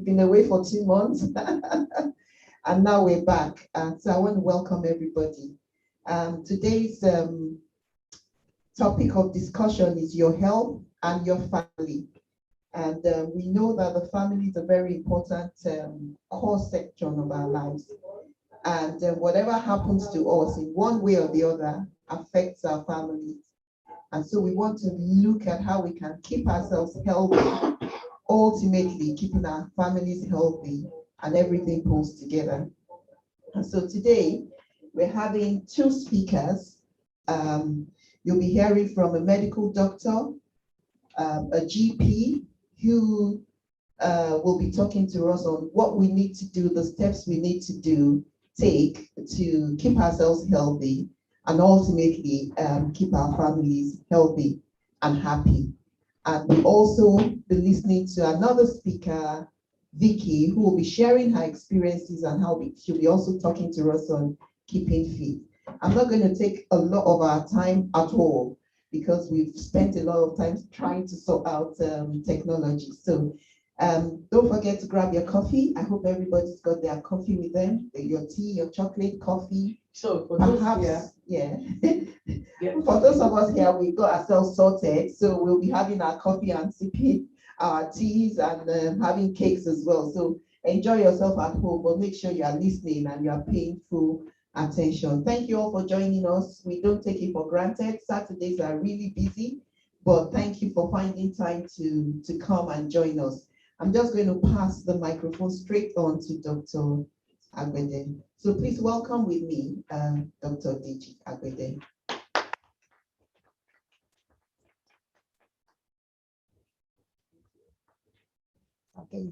been away for 2 months, and now we're back. So I want to welcome everybody. Today's topic of discussion is your health and your family. And we know that the family is a very important core section of our lives. And whatever happens to us in one way or the other affects our families. And so we want to look at how we can keep ourselves healthy, ultimately keeping our families healthy and everything pulls together. And so today we're having 2 speakers. You'll be hearing from a medical doctor, a GP who will be talking to us on what we need to do, the steps we need to take to keep ourselves healthy and ultimately keep our families healthy and happy. And we'll also be listening to another speaker, Vicky, who will be sharing her experiences and how she'll be also talking to us on keeping fit. I'm not going to take a lot of our time at all because we've spent a lot of time trying to sort out technology. So don't forget to grab your coffee. I hope everybody's got their coffee with them, your tea, your chocolate, coffee. So for perhaps, those here, yeah. For those of us here, we got ourselves sorted. So we'll be having our coffee and sipping our teas and having cakes as well. So enjoy yourself at home, but make sure you are listening and you are paying full attention. Thank you all for joining us. We don't take it for granted. Saturdays are really busy, but thank you for finding time to come and join us. I'm just going to pass the microphone straight on to Dr. Agbede. So please welcome with me, Dr. Deji Agbede. Okay.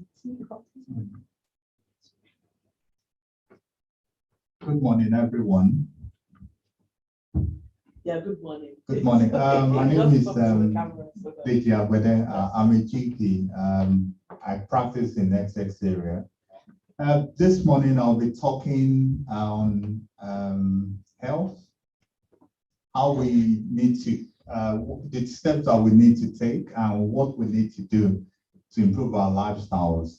Good morning, everyone. Yeah, good morning. Good morning. My name is Deji Agbede. I'm a GP. I practice in Essex area. This morning, I'll be talking on health, how we need to, the steps that we need to take and what we need to do to improve our lifestyles.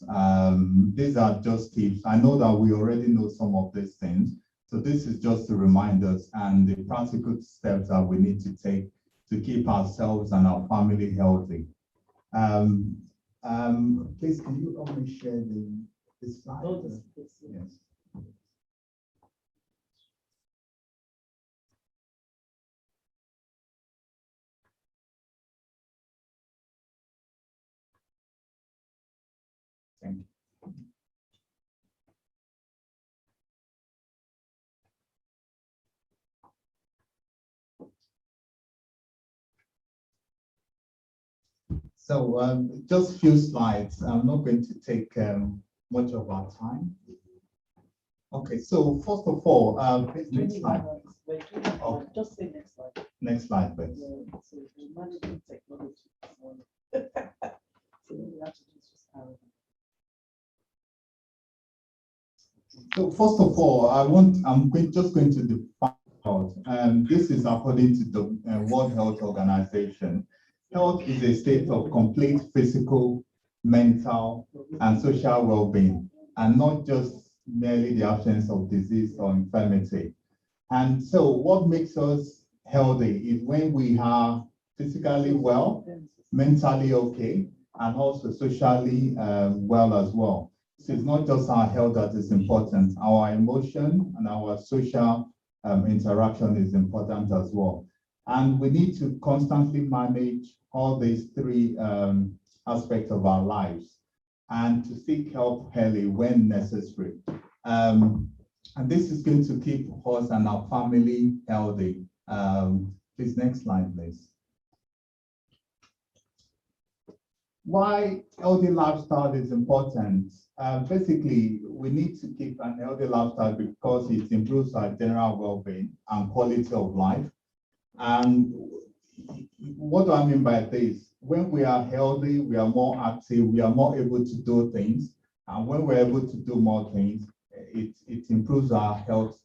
These are just tips. I know that we already know some of these things. So this is just to remind us and the practical steps that we need to take to keep ourselves and our family healthy. Please, can you help me share the slide? Oh, yes. Thank you. So just a few slides. I'm not going to take much of our time. Okay, so first of all, next slide. Oh, just say next slide. Next slide, please. Yeah, so managing technology. So we have to do this. So first of all, I'm just going to define health. This is according to the World Health Organization. Health is a state of complete physical, mental, and social well-being, and not just merely the absence of disease or infirmity. And so what makes us healthy is when we are physically well, mentally okay, and also socially well as well. So it's not just our health that is important, our emotion and our social interaction is important as well. And we need to constantly manage all these 3 aspects of our lives and to seek help early when necessary. And this is going to keep us and our family healthy. Please, next slide, please. Why healthy lifestyle is important? Basically, we need to keep an healthy lifestyle because it improves our general well-being and quality of life. And what do I mean by this? When we are healthy, we are more active, we are more able to do things. And when we're able to do more things, it improves our health.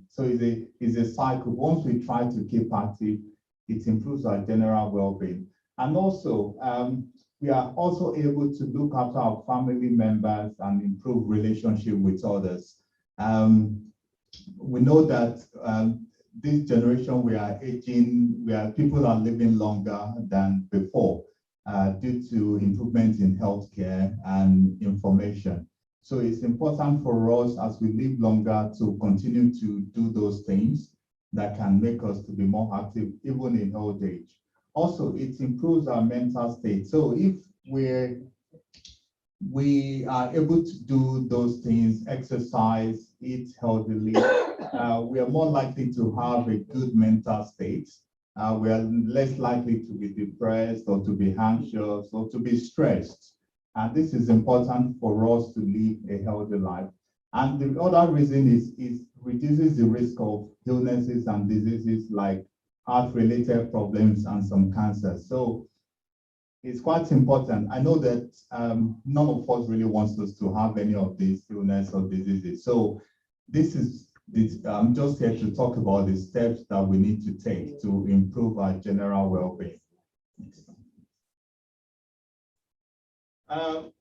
So it's a cycle. Once we try to keep active, it improves our general well-being. And also, we are also able to look after our family members and improve relationship with others. We know that this generation, we are aging, people are living longer than before due to improvement in healthcare and information. So it's important for us as we live longer to continue to do those things that can make us to be more active even in old age. Also, it improves our mental state. So if we are able to do those things, exercise, eat healthily, we are more likely to have a good mental state. We are less likely to be depressed or to be anxious or to be stressed. And this is important for us to live a healthy life. And the other reason is it reduces the risk of illnesses and diseases like heart-related problems and some cancers. So it's quite important. I know that none of us really wants us to have any of these illness or diseases. So I'm just here to talk about the steps that we need to take to improve our general well-being.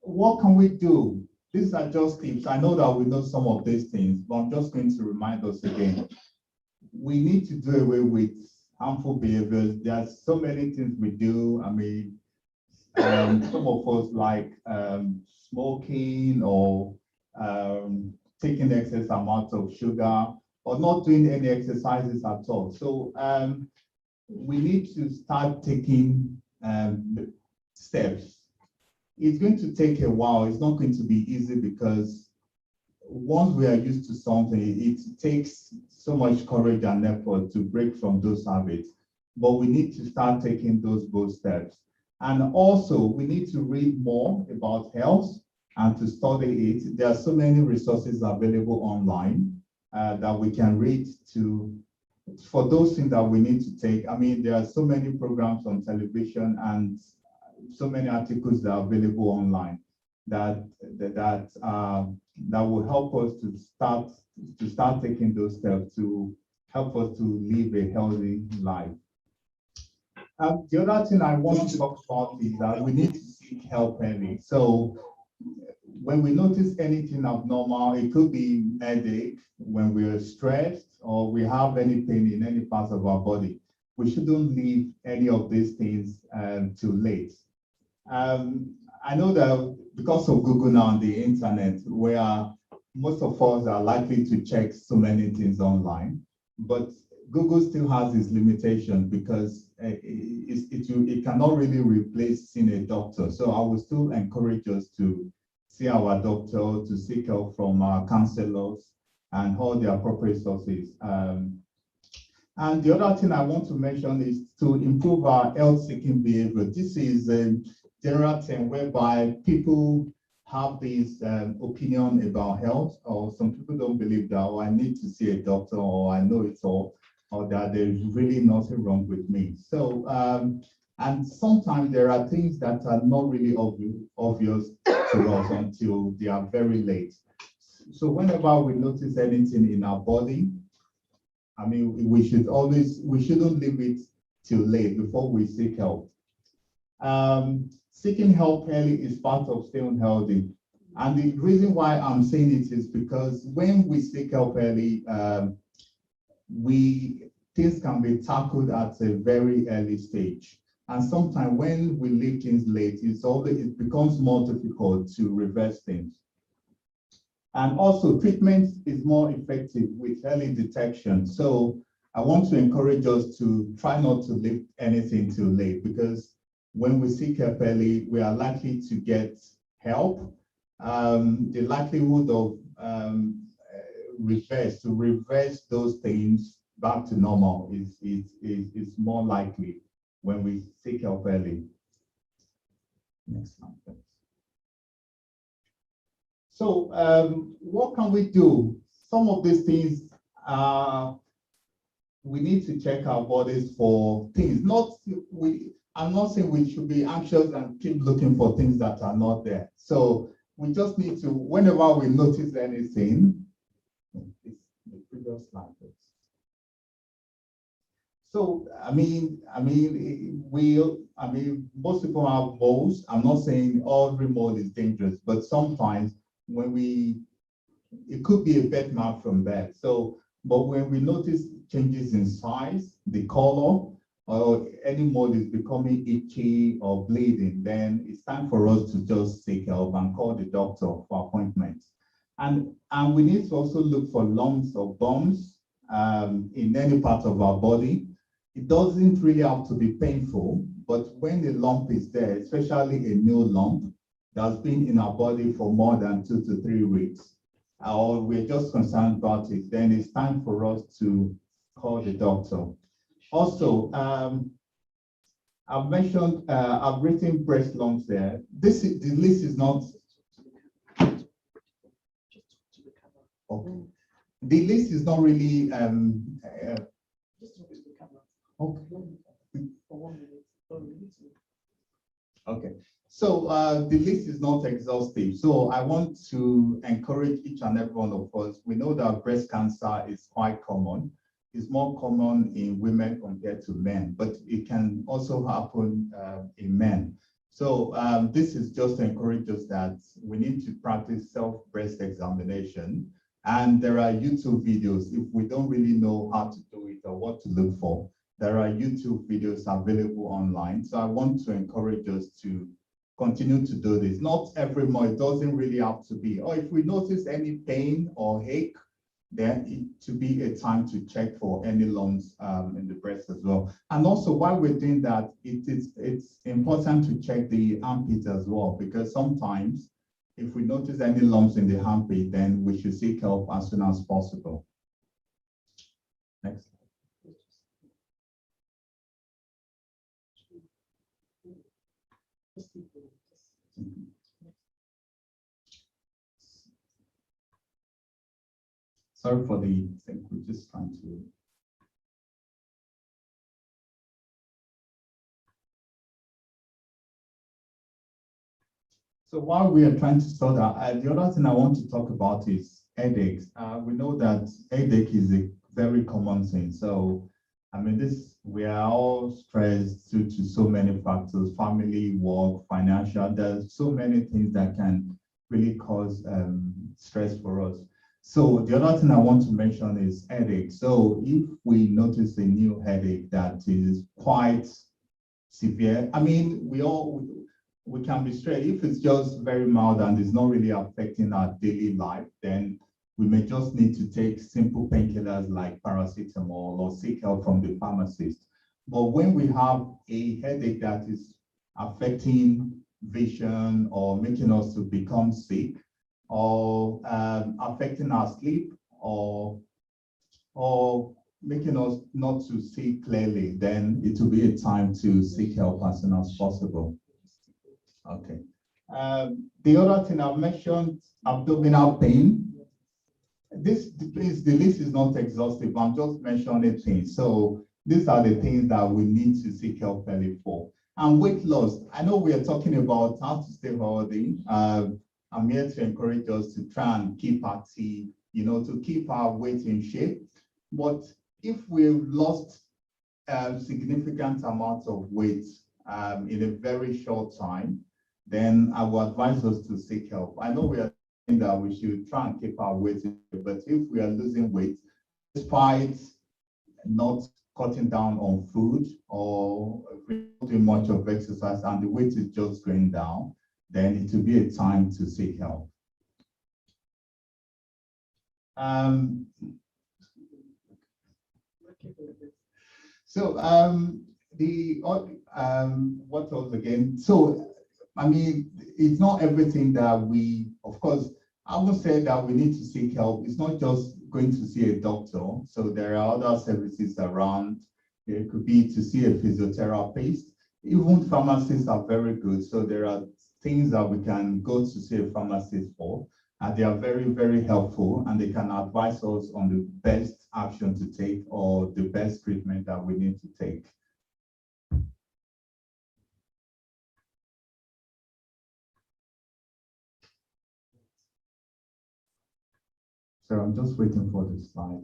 What can we do? These are just tips. I know that we know some of these things, but I'm just going to remind us again. We need to do away with harmful behaviors. There's so many things we do. I mean, some of us like smoking or taking excess amount of sugar or not doing any exercises at all. So we need to start taking steps. It's going to take a while. It's not going to be easy because once we are used to something, it takes so much courage and effort to break from those habits. But we need to start taking those bold steps. And also, we need to read more about health and to study it. There are so many resources available online that we can read for those things that we need to take. I mean, there are so many programs on television and so many articles that are available online that will help us to start taking those steps to help us to live a healthy life. The other thing I want to talk about is that we need to seek help early. So when we notice anything abnormal, it could be headache, when we're stressed or we have any pain in any parts of our body, we shouldn't leave any of these things too late. I know that because of Google now on the internet, where most of us are likely to check so many things online, but Google still has its limitations because it cannot really replace seeing a doctor. So I would still encourage us to see our doctor, to seek help from our counselors and all the appropriate sources. And the other thing I want to mention is to improve our health-seeking behavior. This is a general term whereby people have this opinion about health, or some people don't believe that, oh, I need to see a doctor, or I know it's all, or that there's really nothing wrong with me. So, and sometimes there are things that are not really obvious to us until they are very late. So whenever we notice anything in our body, I mean, we shouldn't leave it till late before we seek help. Seeking help early is part of staying healthy. And the reason why I'm saying it is because when we seek help early, things can be tackled at a very early stage. And sometimes when we leave things late, it becomes more difficult to reverse things. And also, treatment is more effective with early detection. So I want to encourage us to try not to leave anything too late, because when we seek help early, we are likely to get help. The likelihood of reverse those things back to normal is more likely when we seek help early. Next slide, please. So what can we do? Some of these things, we need to check our bodies for things. I'm not saying we should be anxious and keep looking for things that are not there. So we just need to, whenever we notice anything, it's the previous slide, please. So, most people have moles. I'm not saying every mole is dangerous, but sometimes when it could be a birthmark from that. So, but when we notice changes in size, the color, or any mole is becoming itchy or bleeding, then it's time for us to just seek help and call the doctor for appointments. And we need to also look for lumps or bumps in any part of our body. It doesn't really have to be painful, but when the lump is there, especially a new lump that's been in our body for more than 2 to 3 weeks, or we're just concerned about it, then it's time for us to call the doctor. Also, I've written breast lumps there. The list is not, okay. The list is not really, okay. So the list is not exhaustive. So I want to encourage each and every one of us. We know that breast cancer is quite common. It's more common in women compared to men, but it can also happen in men. So this is just to encourage us that we need to practice self-breast examination. And there are YouTube videos if we don't really know how to do it or what to look for. There are YouTube videos available online. So I want to encourage us to continue to do this. Not every month, it doesn't really have to be. Or if we notice any pain or ache, then it to be a time to check for any lumps in the breast as well. And also while we're doing that, it's important to check the armpit as well, because sometimes if we notice any lumps in the armpit, then we should seek help as soon as possible. Next. Sorry for the thing, we're just trying to. So while we are trying to sort out, the other thing I want to talk about is headaches. We know that headache is a very common thing. So, we are all stressed due to so many factors, family, work, financial. There's so many things that can really cause stress for us. So the other thing I want to mention is headache. So if we notice a new headache that is quite severe, we can be straight. If it's just very mild and it's not really affecting our daily life, then we may just need to take simple painkillers like paracetamol or seek help from the pharmacist. But when we have a headache that is affecting vision or making us to become sick, or affecting our sleep, or making us not to see clearly, then it will be a time to seek help as soon as possible. Okay. The other thing I've mentioned, abdominal pain. The list is not exhaustive. I'm just mentioning things. So these are the things that we need to seek help early for. And weight loss. I know we are talking about how to stay healthy. I'm here to encourage us to try and keep active, to keep our weight in shape. But if we've lost significant amounts of weight in a very short time, then I would advise us to seek help. I know we are saying that we should try and keep our weight in shape, but if we are losing weight, despite not cutting down on food or not doing much of exercise and the weight is just going down, then it will be a time to seek help. So what else again? So it's not everything that we, of course, I would say that we need to seek help. It's not just going to see a doctor. So there are other services around. It could be to see a physiotherapist. Even pharmacists are very good. So there are things that we can go to see a pharmacist for. And they are very, very helpful, and they can advise us on the best action to take or the best treatment that we need to take. So I'm just waiting for the slide.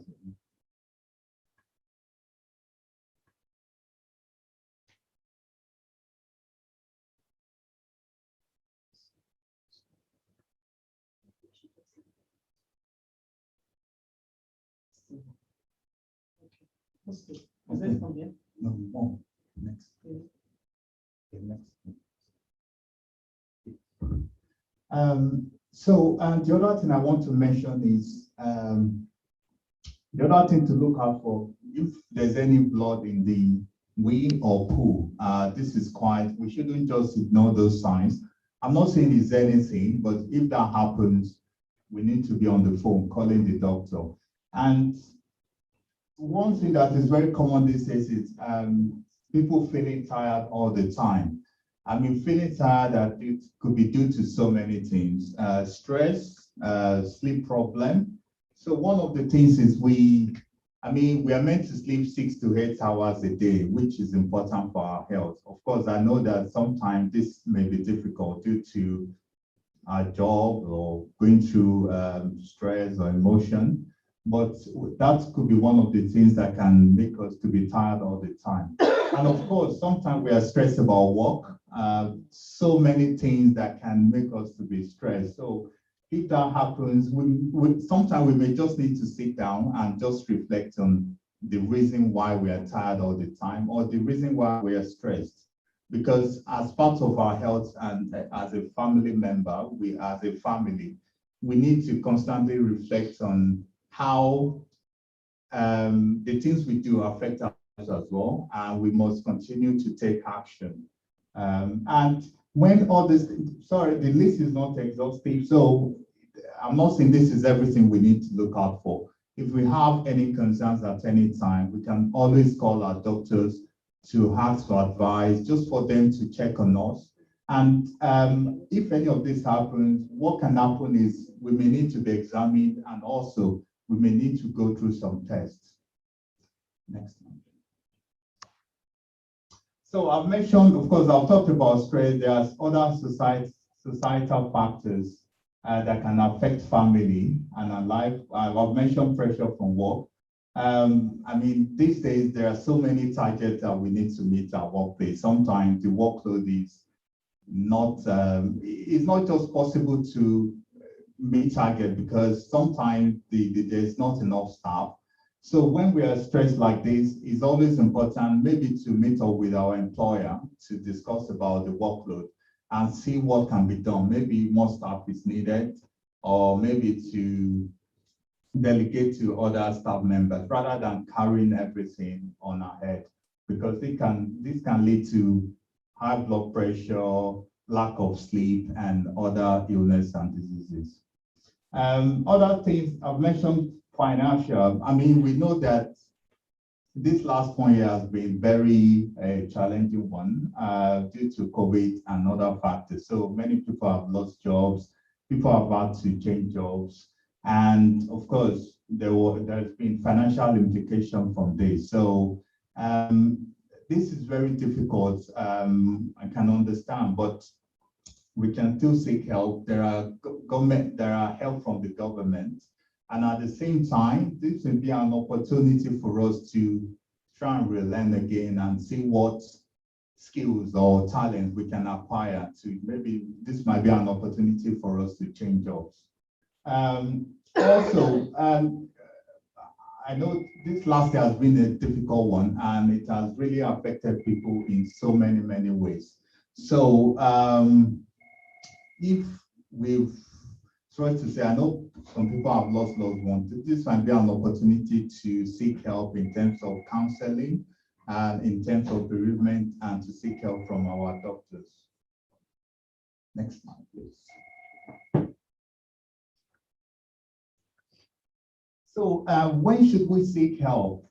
Okay. That's good. Is there from here? No, more. Next. Yeah. Okay, next. So, and the other thing I want to mention is the other thing to look out for, if there's any blood in the wee or poo, this is quite, we shouldn't just ignore those signs. I'm not saying it's anything, but if that happens, we need to be on the phone calling the doctor. And one thing that is very common these days is people feeling tired all the time. I mean, feeling tired, that it could be due to so many things, stress, sleep problem. So one of the things is we are meant to sleep 6 to 8 hours a day, which is important for our health. Of course, I know that sometimes this may be difficult due to our job or going through stress or emotion, but that could be one of the things that can make us to be tired all the time. And of course, sometimes we are stressed about work, so many things that can make us to be stressed. So if that happens, sometimes we may just need to sit down and just reflect on the reason why we are tired all the time, or the reason why we are stressed. Because as part of our health and as a family member, we as a family, we need to constantly reflect on how the things we do affect us as well, and we must continue to take action. And when all this, sorry, the list is not exhaustive, so I'm not saying this is everything we need to look out for. If we have any concerns at any time, we can always call our doctors to ask for advice, just for them to check on us. And if any of this happens, what can happen is we may need to be examined, and also we may need to go through some tests. Next one. So I've mentioned, of course, I've talked about stress. There's other societal factors that can affect family and our life. I've mentioned pressure from work. I mean, these days, there are so many targets that we need to meet at workplace. Sometimes the workload is not, it's not just possible to meet target, because sometimes there's not enough staff. So when we are stressed like this, it's always important maybe to meet up with our employer to discuss about the workload and see what can be done. Maybe more staff is needed, or maybe to delegate to other staff members rather than carrying everything on our head, because this can lead to high blood pressure, lack of sleep, and other illness and diseases. Other things I've mentioned, financial. I mean, we know that this last 1 year has been very challenging one due to COVID and other factors. So many people have lost jobs, people have had to change jobs, and of course, there's been financial implication from this. So this is very difficult. I can understand, but we can still seek help. There are help from the government. And at the same time, this will be an opportunity for us to try and relearn again and see what skills or talent we can acquire to, maybe this might be an opportunity for us to change jobs. Also, I know this last year has been a difficult one, and it has really affected people in so many ways. So if we've tried to say, I know some people have lost loved ones, this might be an opportunity to seek help in terms of counseling and in terms of bereavement, and to seek help from our doctors. Next slide, please. So when should we seek help?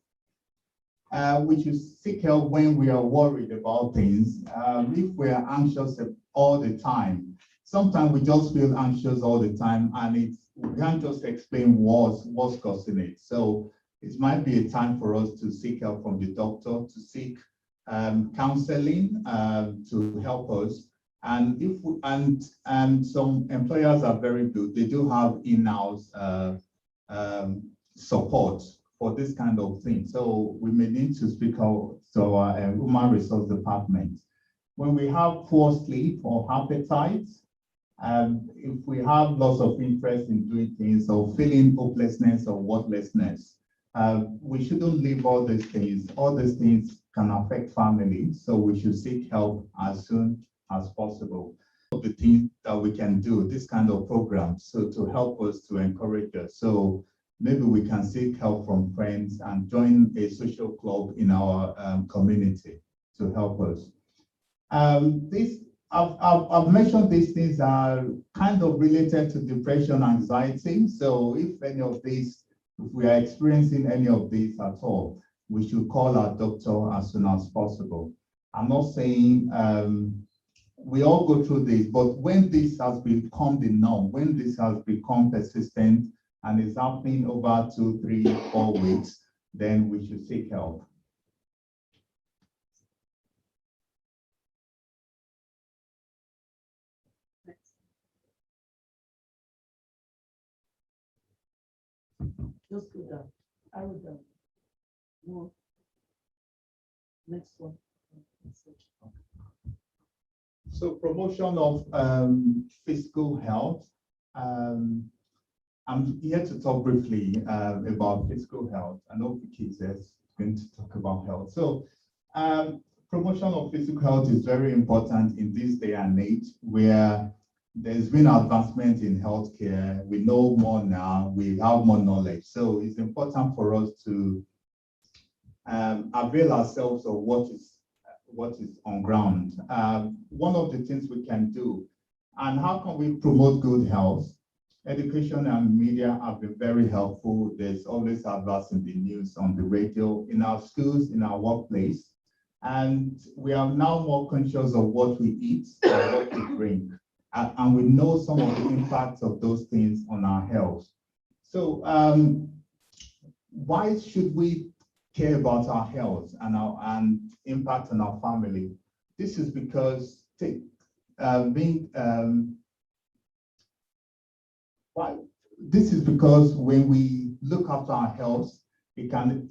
We should seek help when we are worried about things. If we are anxious all the time, sometimes we just feel anxious all the time, and we can't just explain what's causing it. So it might be a time for us to seek help from the doctor, to seek counseling to help us. And some employers are very good. They do have in-house support for this kind of thing. So we may need to speak out to our human resource department. When we have poor sleep or appetite, If we have lots of interest in doing things or feeling hopelessness or worthlessness, we shouldn't leave all these things. All these things can affect families, so we should seek help as soon as possible. The things that we can do, this kind of programs, so to help us, to encourage us. So maybe we can seek help from friends and join a social club in our community to help us. I've mentioned these things are kind of related to depression, anxiety. So if any of these, if we are experiencing any of these at all, we should call our doctor as soon as possible. I'm not saying we all go through this, but when this has become the norm, when this has become persistent and is happening over 2, 3, 4 weeks, then we should seek help. Just go down. Arrow down. More. Next one. So promotion of physical health. I'm here to talk briefly about physical health. I know Vicky is going to talk about health. So promotion of physical health is very important in this day and age where there's been advancement in healthcare. We know more now, we have more knowledge. So it's important for us to avail ourselves of what is on ground. One of the things we can do, and how can we promote good health? Education and media have been very helpful. There's always adverts in the news, on the radio, in our schools, in our workplace. And we are now more conscious of what we eat and what we drink. And we know some of the impacts of those things on our health. So why should we care about our health and impact on our family? This is because when we look after our health, it can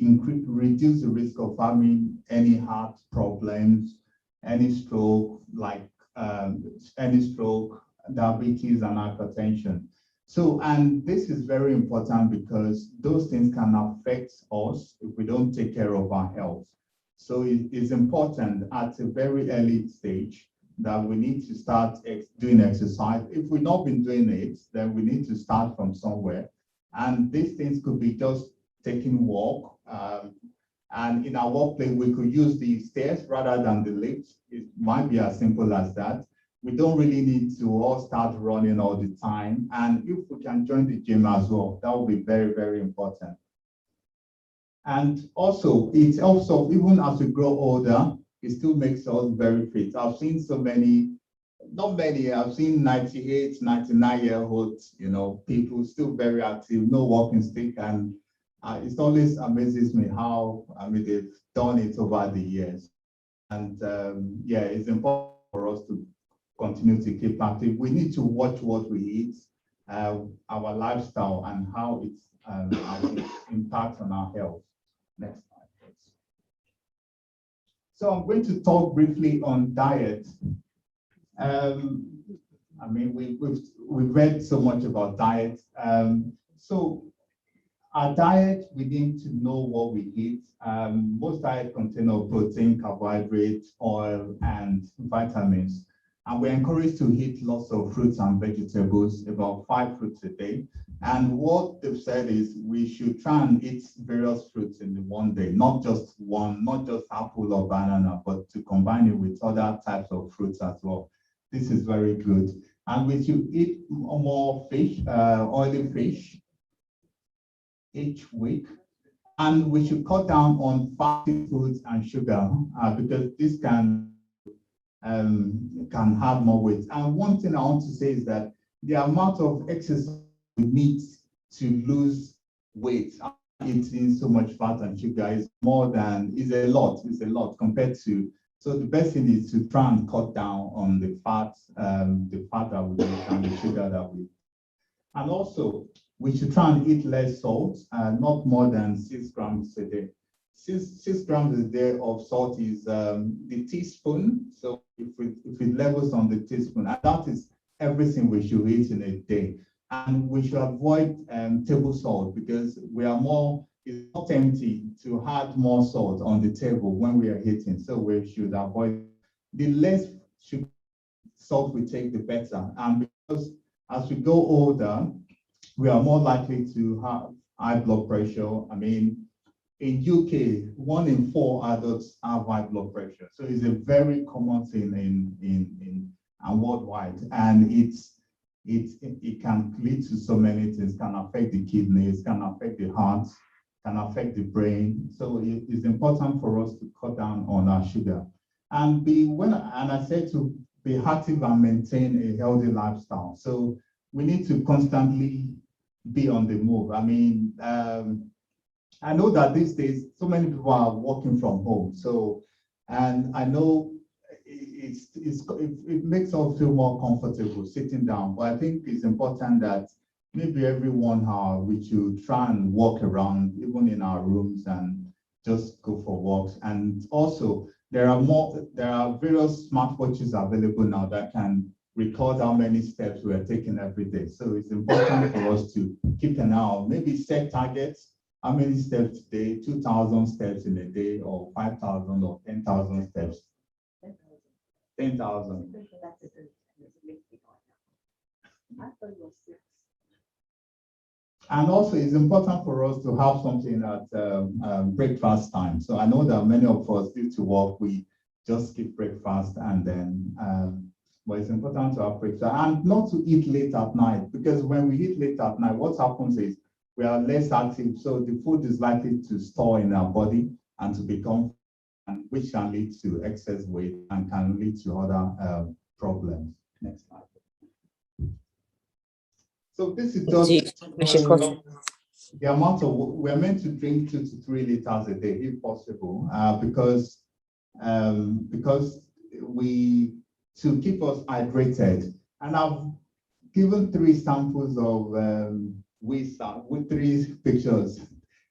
reduce the risk of having any heart problems, any stroke, diabetes, and hypertension. So, and this is very important because those things can affect us if we don't take care of our health. So it is important at a very early stage that we need to start doing exercise. If we've not been doing it, then we need to start from somewhere. And these things could be just taking walk. And in our workplace, we could use the stairs rather than the lift. It might be as simple as that. We don't really need to all start running all the time. And if we can join the gym as well, that will be very, very important. And also, it helps us, even as we grow older, it still makes us very fit. I've seen so many, not many, I've seen 98, 99-year-olds, people still very active, no walking stick. And it always amazes me how, they've done it over the years. And yeah, it's important for us to continue to keep active. We need to watch what we eat, our lifestyle, and how it impacts on our health. Next slide, please. So I'm going to talk briefly on diet. We've read so much about diet. So our diet, we need to know what we eat. Most diet contain of protein, carbohydrates, oil, and vitamins. And we're encouraged to eat lots of fruits and vegetables, about 5 fruits a day. And what they've said is we should try and eat various fruits in the one day, not just one, not just apple or banana, but to combine it with other types of fruits as well. This is very good. And we should eat more fish, oily fish each week. And we should cut down on fatty foods and sugar because this can have more weight. And one thing I want to say is that the amount of exercise we need to lose weight eating so much fat and sugar is a lot compared to, so the best thing is to try and cut down on the fat that we eat and the sugar that we eat. And also, we should try and eat less salt, not more than 6 grams a day. 6 grams a day of salt is the teaspoon. So if it levels on the teaspoon, and that is everything we should eat in a day. And we should avoid table salt because it's not tempting to add more salt on the table when we are eating. So we should avoid the less sugar salt we take, the better. And because as we go older, we are more likely to have high blood pressure. I mean, in UK, 1 in 4 adults have high blood pressure. So it's a very common thing in and worldwide. And it can lead to so many things, can affect the kidneys, can affect the heart, can affect the brain. So it is important for us to cut down on our sugar. And I said to be active and maintain a healthy lifestyle. So we need to constantly be on the move. I mean, I know that these days so many people are working from home. So, and I know it makes us feel more comfortable sitting down. But I think it's important that maybe every 1 hour we should try and walk around, even in our rooms, and just go for walks. And also, there are various smartwatches available now that can record how many steps we are taking every day. So it's important for us to keep an eye on, maybe set targets. How many steps a day? 2,000 steps in a day, or 5,000 or 10,000 steps? 10,000. And also, it's important for us to have something at breakfast time. So I know that many of us due to work, we just skip breakfast, and then, but it's important to have breakfast and not to eat late at night, because when we eat late at night, what happens is we are less active. So the food is likely to store in our body and to become, which can lead to excess weight and can lead to other problems. Next slide. So this is just the amount of, we're meant to drink 2 to 3 liters a day if possible, because to keep us hydrated. And I've given 3 samples of with 3 pictures.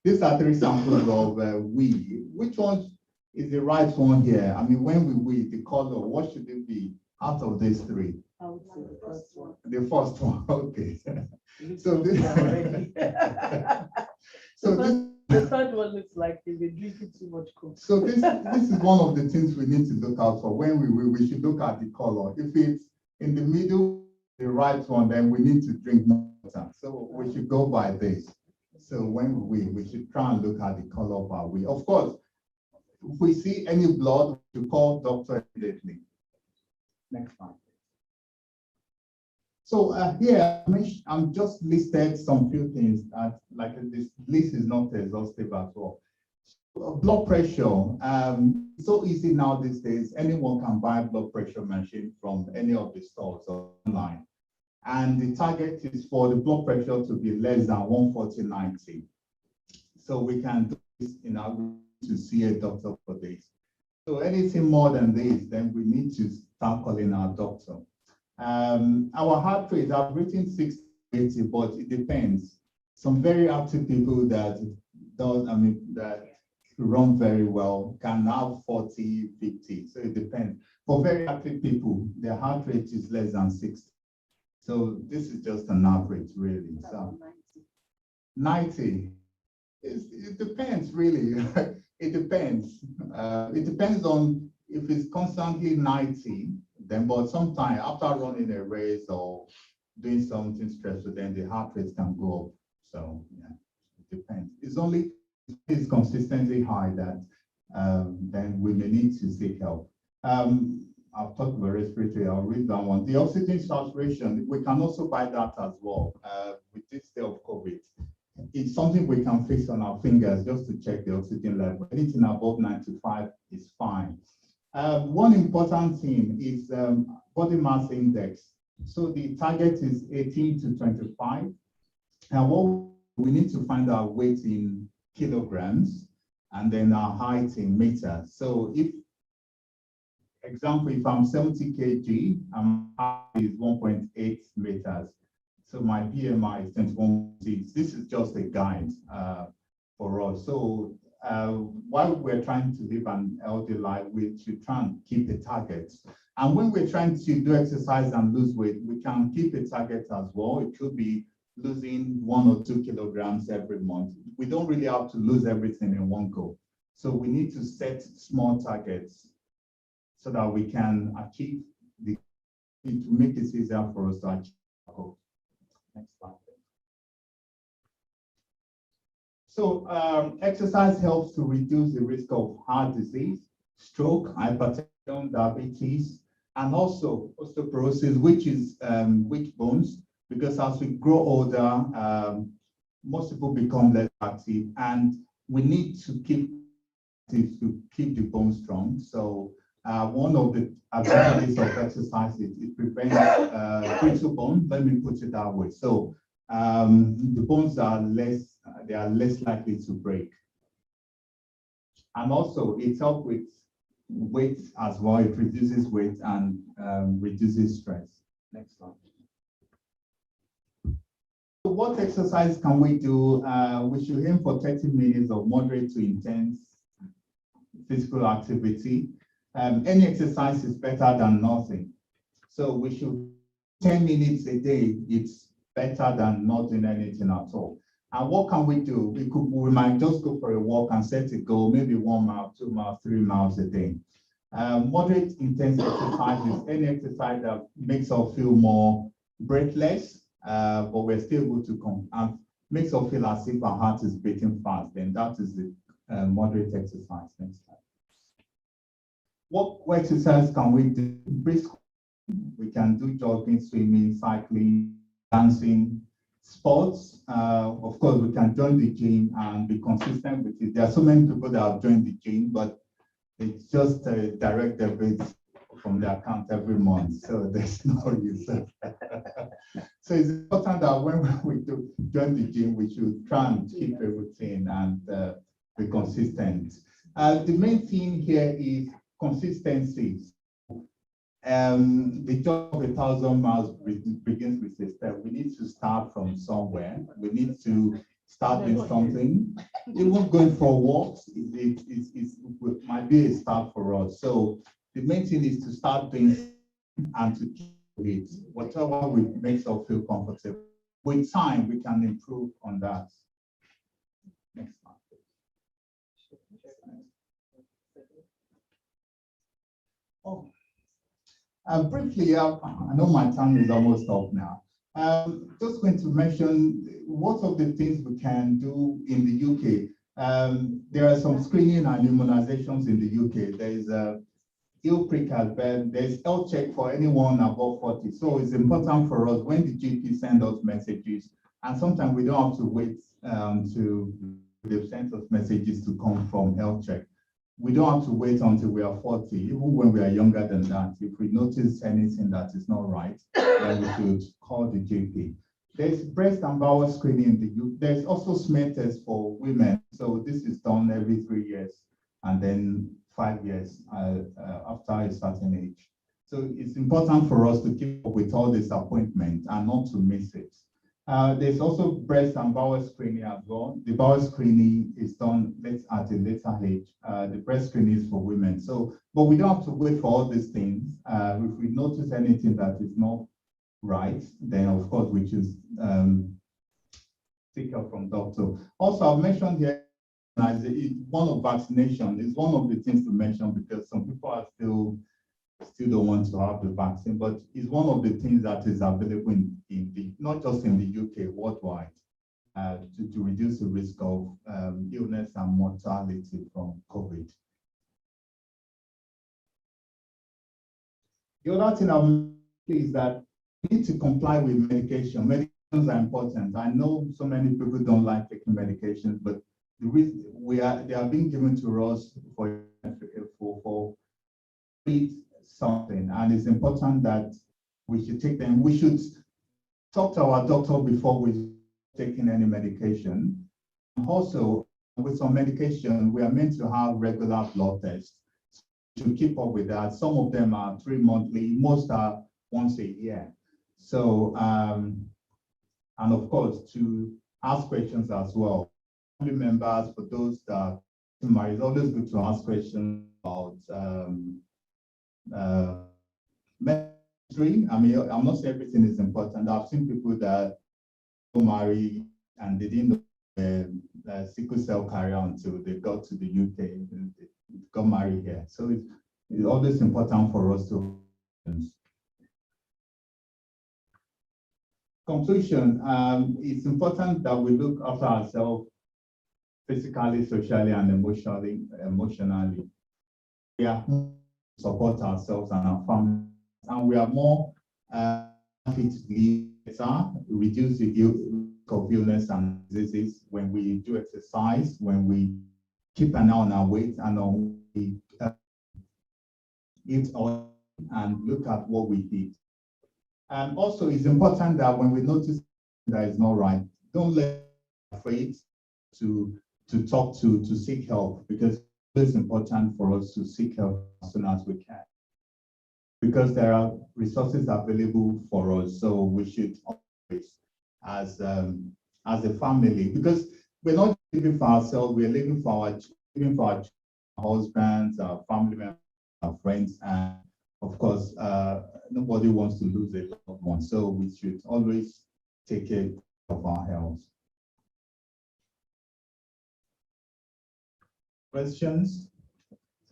These are 3 samples of wheat. Which one is the right one here? I mean, when we weigh the color, what should it be out of these 3? I would say the first one. The first one, okay. So this already. So the third one looks like they've been drinking too much coke. So this is one of the things we need to look out for when we should look at the color. If it's in the middle, the right one, then we need to drink more water. So we should go by this. So when we should try and look at the color of our wheat. Of course, if we see any blood, we should call doctor immediately. Next slide. So here, I'm just listed some few things that, like, this list is not exhaustive at all. Blood pressure, so easy now these days. Anyone can buy a blood pressure machine from any of the stores or online. And the target is for the blood pressure to be less than 140/90. So we can do this in our to see a doctor for this. So anything more than this, then we need to start calling our doctor. Our heart rate, I've written 60, 80, but it depends. Some very active people that run very well can have 40, 50. So it depends. For very active people, their heart rate is less than 60. So this is just an average, really. So 90. It depends, really. It depends. It depends on if it's constantly 90. Then, but sometimes after running a race or doing something stressful, then the heart rate can go up. So yeah, it depends. It's only if it's consistently high that then we may need to seek help. I've talked about respiratory. I'll read that one. The oxygen saturation, we can also buy that as well with this day of COVID. It's something we can fix on our fingers just to check the oxygen level. Anything above 95 is fine. One important thing is body mass index. So the target is 18 to 25. And what we need to find our weight in kilograms and then our height in meters. So if, example, if I'm 70 kg, my height is 1.8 meters. So my BMI is 21.6. This is just a guide for us. So while we're trying to live an healthy life, we should try and keep a target. And when we're trying to do exercise and lose weight, we can keep a target as well. It could be losing 1 or 2 kilograms every month. We don't really have to lose everything in one go. So we need to set small targets so that we can achieve to make it easier for us to achieve our goals. Next slide. So exercise helps to reduce the risk of heart disease, stroke, hypertension, diabetes, and also osteoporosis, which is weak bones, because as we grow older, most people become less active, and we need to keep the bone strong. So one of the advantages of exercise is it prevents brittle bone. Let me put it that way. So the bones are less likely to break. And also it helps with weight as well. It reduces weight and reduces stress. Next slide. So what exercise can we do? We should aim for 30 minutes of moderate to intense physical activity. Any exercise is better than nothing. So we should 10 minutes a day. It's better than not doing anything at all. And what can we do? We might just go for a walk and set a goal, maybe 1 mile, 2 miles, 3 miles a day. Moderate intense exercise is any exercise that makes us feel more breathless, but we're still able to come and makes us feel as if our heart is beating fast. Then that is the moderate exercise. Next slide. What exercise can we do? Brisk. We can do jogging, swimming, cycling, dancing, sports. Of course, we can join the gym and be consistent with it. There are so many people that have joined the gym, but it's just direct debit from the account every month, so there's no use. So it's important that when we do join the gym, we should try and keep a routine and be consistent. The main thing here is consistency. The job of 1,000 miles begins with a step. We need to start from somewhere. We need to start doing something. Even going for walks it might be a start for us. So the main thing is to start doing and to keep it. Whatever makes us feel comfortable. With time, we can improve on that. Next slide. Oh. Briefly, I know my time is almost up now. Just going to mention what of the things we can do in the UK. There are some screening and immunizations in the UK. There is a ill-prick as well. There's health check for anyone above 40. So it's important for us when the GP send us messages, and sometimes we don't have to wait they've sent us messages to come from health check. We don't have to wait until we are 40, even when we are younger than that. If we notice anything that is not right, then we should call the GP. There's breast and bowel screening in the UK. There's also smear tests for women. So this is done every 3 years and then 5 years after a certain age. So it's important for us to keep up with all these appointments and not to miss it. There's also breast and bowel screening as well. The bowel screening is done at a later age. The breast screening is for women. So, but we don't have to wait for all these things. If we notice anything that is not right, then of course we choose take help from doctor. Also, I've mentioned here one of vaccination is one of the things to mention because some people are still don't want to have the vaccine, but it's one of the things that is available not just in the UK, worldwide, to reduce the risk of illness and mortality from COVID. The other thing I will say is that we need to comply with medication. Medications are important. I know so many people don't like taking medications, but the reason they are being given to us for something, and it's important that we should take them. We should talk to our doctor before we taking any medication. Also, with some medication, we are meant to have regular blood tests to keep up with that. Some of them are 3 monthly, most are once a year. So, and of course, to ask questions as well. Family members, for those that It's always good to ask questions about mentoring. I mean, I'm not saying everything is important. I've seen people that marry and they didn't know sickle cell carrier until they got to the UK and they got married here. So it's always important for us to. Conclusion, it's important that we look after ourselves physically, socially, and emotionally. We are support ourselves and our families, and we are more fit to live better, reduce the risk of illness and diseases when we do exercise, when we keep an eye on our weight and on we eat oil and look at what we eat. And also, it's important that when we notice that is not right, don't let afraid to talk to seek help, because it's important for us to seek help as soon as we can, because there are resources available for us. So we should always, as a family, because we're not living for ourselves, we're living for our husbands, our family members, our friends, and of course, nobody wants to lose a loved one. So we should always take care of our health. Questions?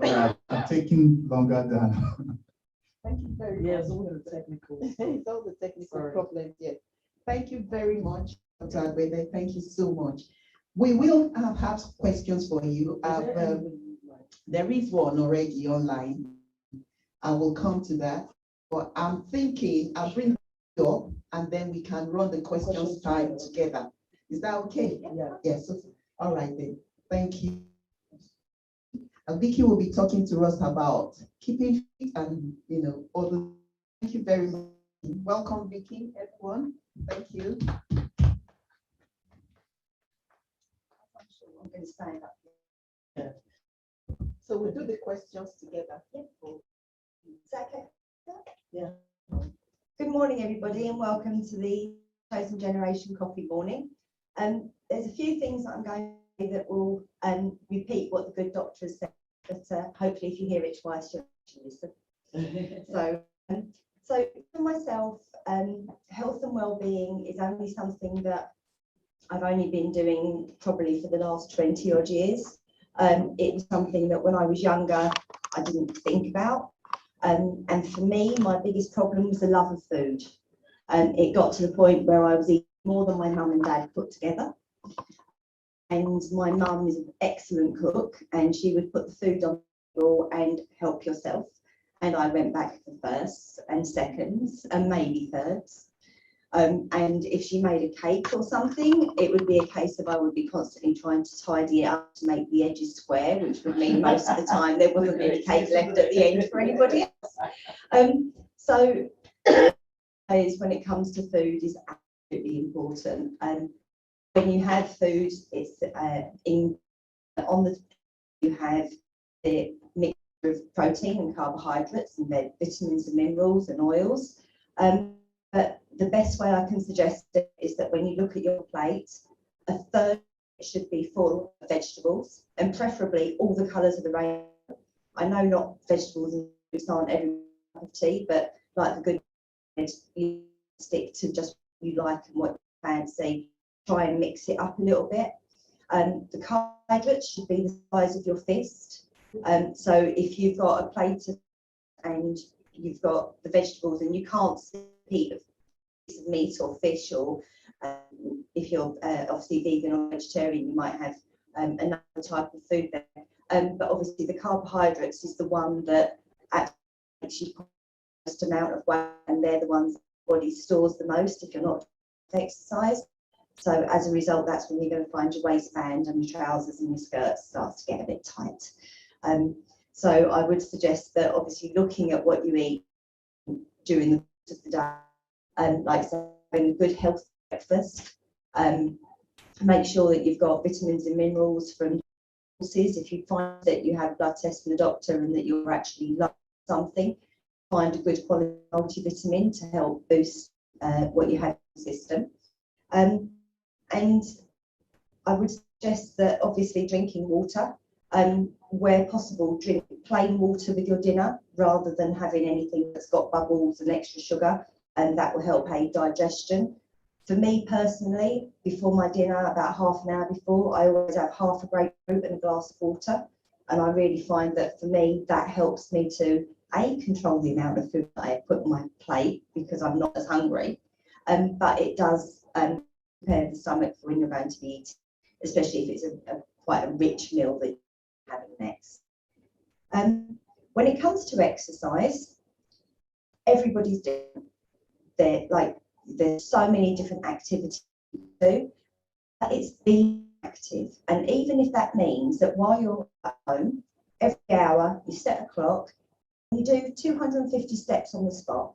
Sorry, I'm taking longer than. Thank you very much. Yes, all the technical. It's all the technical Sorry. problems, yes. Thank you very much, Dr. Agbede. Thank you so much. We will have questions for you. There is one already online. I will come to that. But I'm thinking I'll bring it up and then we can run the questions time together. Is that okay? Yeah. Yes. All right then. Thank you. Vicky will be talking to us about keeping fit and all the. Thank you very much. Welcome, Vicky, everyone. Thank you. I'm going to sign up. Yeah. So we'll do the questions together. Is that okay? Yeah. Good morning, everybody, and welcome to the Chosen Generation Coffee Morning. There's a few things that I'm going to say that will repeat what the good doctor has said, but hopefully if you hear it twice, you'll listen. So for myself, health and well-being is only something that I've only been doing probably for the last 20 odd years. It was something that when I was younger, I didn't think about. And for me, my biggest problem was the love of food. It got to the point where I was eating more than my mum and dad put together. And my mum is an excellent cook, and she would put the food on the table and help yourself. And I went back for firsts and seconds and maybe thirds. And if she made a cake or something, it would be a case of I would be constantly trying to tidy it up to make the edges square, which would mean most of the time there wasn't any cake left at the end for anybody else. So when it comes to food is absolutely important. When you have food, it's you have the mixture of protein and carbohydrates and then vitamins and minerals and oils. But the best way I can suggest it is that when you look at your plate, a third should be full of vegetables, and preferably all the colours of the rainbow. I know not vegetables and fruits aren't every cup of tea, but like the good, you stick to just what you like and what you fancy. Try and mix it up a little bit. The carbohydrates should be the size of your fist. So if you've got a plate and you've got the vegetables and you can't see a piece of meat or fish, or if you're obviously vegan or vegetarian, you might have another type of food there. But obviously the carbohydrates is the one that actually put the most amount of weight, and they're the ones the body stores the most if you're not exercise. So as a result, that's when you're going to find your waistband and your trousers and your skirts starts to get a bit tight. So I would suggest that obviously looking at what you eat during the course of the day, like having a good healthy breakfast, make sure that you've got vitamins and minerals from sources. If you find that you have a blood test from the doctor and that you're actually lacking something, find a good quality multivitamin to help boost what you have in the system. And I would suggest that obviously drinking water Where possible, drink plain water with your dinner rather than having anything that's got bubbles and extra sugar, and that will help aid digestion. For me personally, before my dinner, about half an hour before, I always have half a grapefruit and a glass of water. And I really find that for me, that helps me to control the amount of food that I put on my plate because I'm not as hungry. But it does prepare the stomach for when you're going to be eating, especially if it's quite a rich meal that you're having next. When it comes to exercise, everybody's different. There's so many different activities to do, but it's being active. And even if that means that while you're at home, every hour you set a clock, and you do 250 steps on the spot.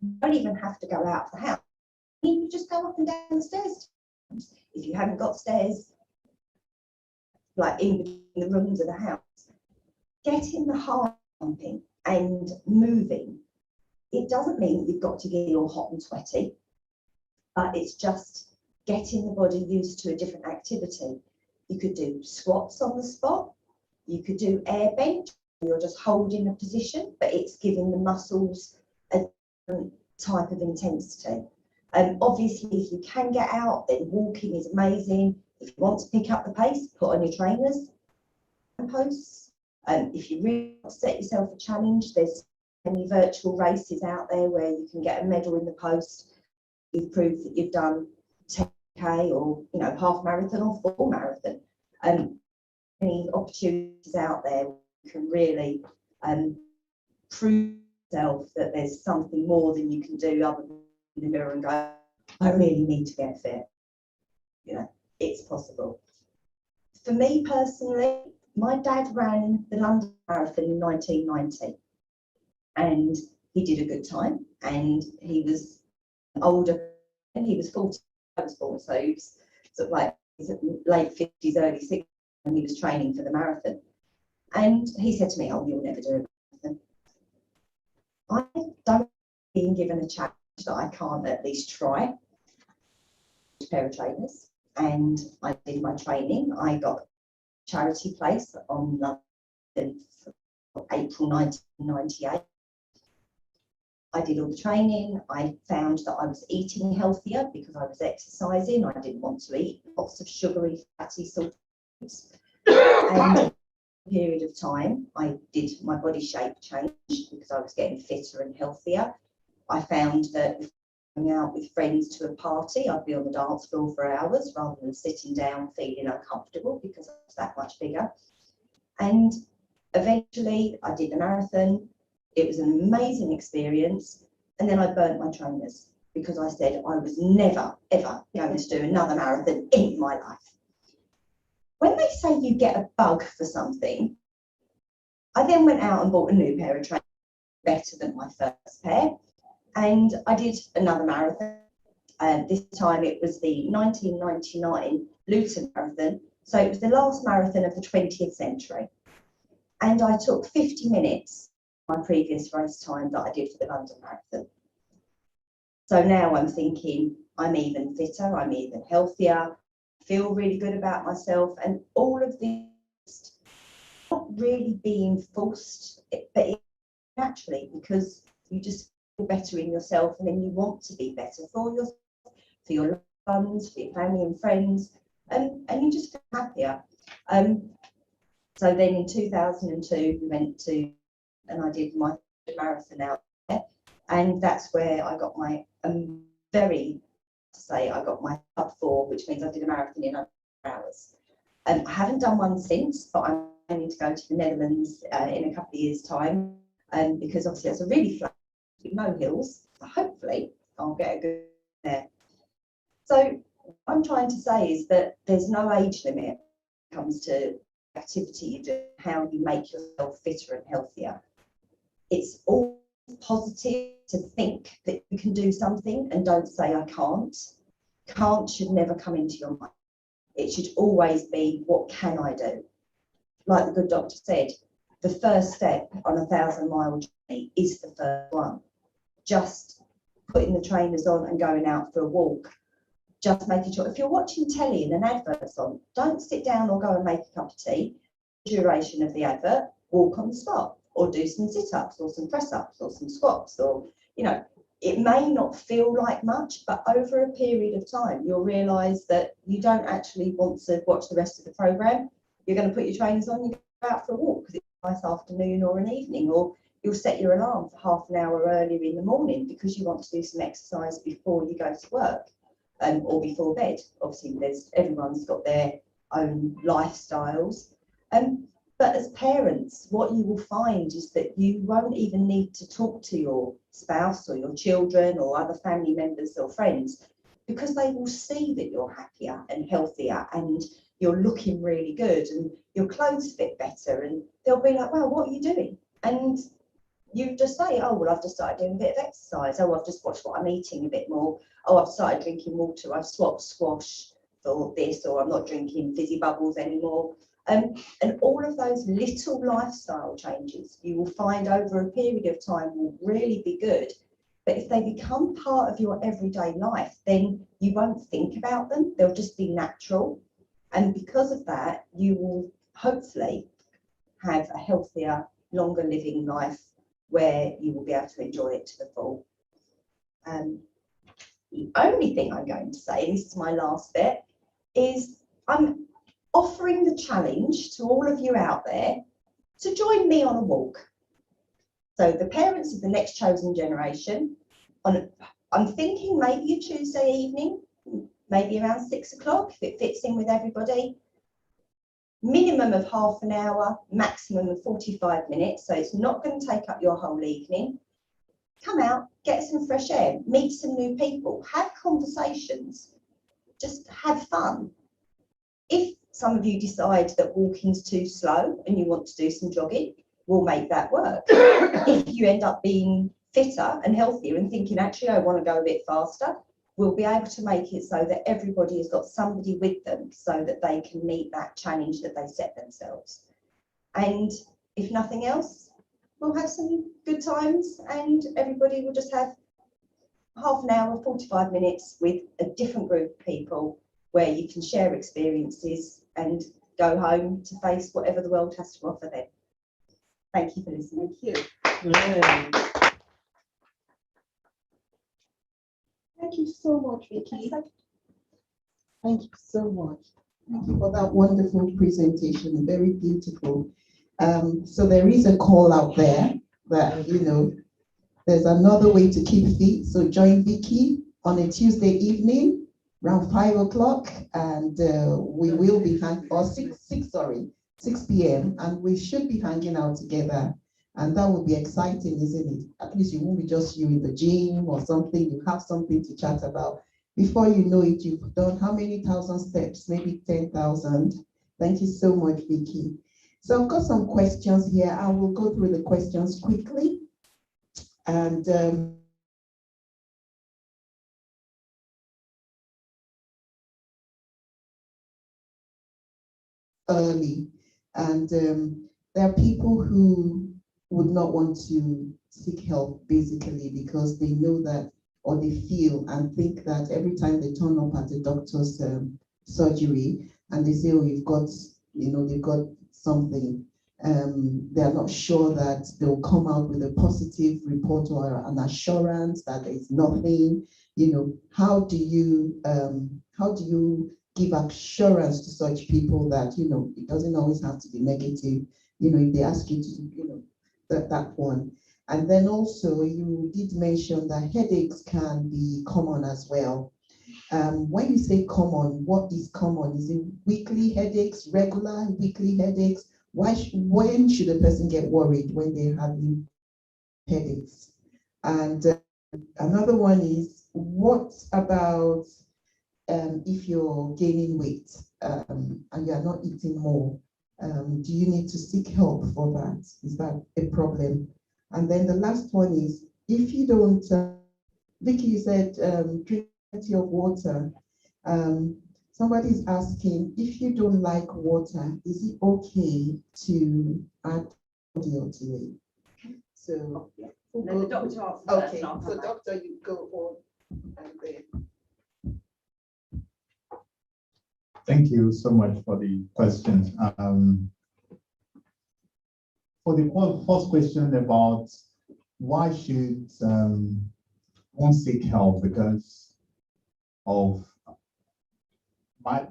You don't even have to go out of the house. You can just go up and down the stairs. If you haven't got stairs, like in between the rooms of the house, getting the heart pumping and moving. It doesn't mean that you've got to get all hot and sweaty, but it's just getting the body used to a different activity. You could do squats on the spot. You could do air bench. You're just holding a position, but it's giving the muscles a different type of intensity. Obviously, if you can get out, then walking is amazing. If you want to pick up the pace, put on your trainers and posts. If you really want to set yourself a challenge, there's many virtual races out there where you can get a medal in the post. You've proved that you've done 10K or half marathon or full marathon. Many opportunities out there where you can really prove yourself that there's something more than you can do other than in the mirror and go, I really need to get fit. It's possible. For me personally, my dad ran the London Marathon in 1990. And he did a good time, and he was older, and he was 40, I was born, so he was sort of like late 50s, early 60s, and he was training for the marathon. And he said to me, oh, you'll never do a marathon. I don't being given a challenge that I can't at least try. A pair of trainers, and I did my training. I got a charity place on London for April 1998. I did all the training. I found that I was eating healthier because I was exercising. I didn't want to eat lots of sugary, fatty sort of foods. And in a period of time, I did my body shape change because I was getting fitter and healthier. I found that going out with friends to a party, I'd be on the dance floor for hours rather than sitting down feeling uncomfortable because I was that much bigger. And eventually, I did the marathon. It was an amazing experience. And then I burnt my trainers because I said I was never, ever going to do another marathon in my life. When they say you get a bug for something, I then went out and bought a new pair of trainers, better than my first pair. And I did another marathon. This time it was the 1999 Luton Marathon. So it was the last marathon of the 20th century. And I took 50 minutes my previous race time that I did for the London Marathon. So now I'm thinking I'm even fitter, I'm even healthier, feel really good about myself, and all of this not really being forced, but it naturally, because you just feel better in yourself, and then you want to be better for yourself, for your loved ones, for your family and friends, and you just feel happier. So then in 2002 we went to, and I did my marathon out there, and that's where I got my I got my sub 4, which means I did a marathon in under 4 hours. I haven't done one since, but I'm planning to go to the Netherlands in a couple of years' time, because obviously it's a really flat with no hills. So hopefully I'll get a good there. So what I'm trying to say is that there's no age limit when it comes to activity you do, how you make yourself fitter and healthier. It's all positive to think that you can do something and don't say I can't. Can't should never come into your mind. It should always be, what can I do? Like the good doctor said, the first step on a 1,000-mile journey is the first one. Just putting the trainers on and going out for a walk. just making sure if you're watching telly and an advert's on, don't sit down or go and make a cup of tea. Duration of the advert, walk on the spot, or do some sit-ups or some press-ups or some squats, or it may not feel like much, but over a period of time you'll realise that you don't actually want to watch the rest of the programme. You're going to put your trainers on, you go out for a walk because it's a nice afternoon or an evening, or you'll set your alarm for half an hour earlier in the morning because you want to do some exercise before you go to work, or before bed. Obviously everyone's got their own lifestyles. But as parents, what you will find is that you won't even need to talk to your spouse or your children or other family members or friends, because they will see that you're happier and healthier and you're looking really good and your clothes fit better, and they'll be like, well, what are you doing? And you just say, oh, well, I've just started doing a bit of exercise. Oh, I've just watched what I'm eating a bit more. Oh, I've started drinking water. I've swapped squash for this, or I'm not drinking fizzy bubbles anymore. And all of those little lifestyle changes you will find over a period of time will really be good. But if they become part of your everyday life, then you won't think about them. They'll just be natural. And because of that, you will hopefully have a healthier, longer living life where you will be able to enjoy it to the full. The only thing I'm going to say, and this is my last bit, is I'm offering the challenge to all of you out there to join me on a walk. So the parents of the next chosen generation, I'm thinking maybe a Tuesday evening, maybe around 6 o'clock, if it fits in with everybody. Minimum of half an hour, maximum of 45 minutes. So it's not going to take up your whole evening. Come out, get some fresh air, meet some new people, have conversations, just have fun. If some of you decide that walking's too slow and you want to do some jogging, we'll make that work. If you end up being fitter and healthier and thinking, actually, I want to go a bit faster, we'll be able to make it so that everybody has got somebody with them so that they can meet that challenge that they set themselves. And if nothing else, we'll have some good times and everybody will just have half an hour, 45 minutes with a different group of people where you can share experiences and go home to face whatever the world has to offer them. Thank you for listening. Thank you. Thank you so much, Vicky. Thank you so much. Thank you for that wonderful presentation. Very beautiful. So there is a call out there that, there's another way to keep fit. So join Vicky on a Tuesday evening around 5 o'clock, and we will be 6 p.m. and we should be hanging out together. And that will be exciting, isn't it? At least you won't be just you in the gym or something. You have something to chat about. Before you know it, you've done how many thousand steps? Maybe 10,000. Thank you so much, Vicky. So I've got some questions here. I will go through the questions quickly. And early. And there are people who would not want to seek help basically because they know that, or they feel and think that every time they turn up at the doctor's surgery and they say, oh, you've got, they've got something, they're not sure that they'll come out with a positive report or an assurance that there's nothing. How do you give assurance to such people that, it doesn't always have to be negative, if they ask you to, that one. And then also you did mention that headaches can be common as well. When you say common, what is common? Is it weekly headaches, regular weekly headaches? When should a person get worried when they're having headaches? And another one is, what about if you're gaining weight and you're not eating more? Do you need to seek help for that? Is that a problem? And then the last one is, if you don't, Vicky, you said drink plenty of water. Somebody's asking, if you don't like water, is it okay to add oil to it? So, Let the doctor answer okay, first. so doctor, you go on and then. Thank you so much for the questions. For the first question about why should one seek help because of the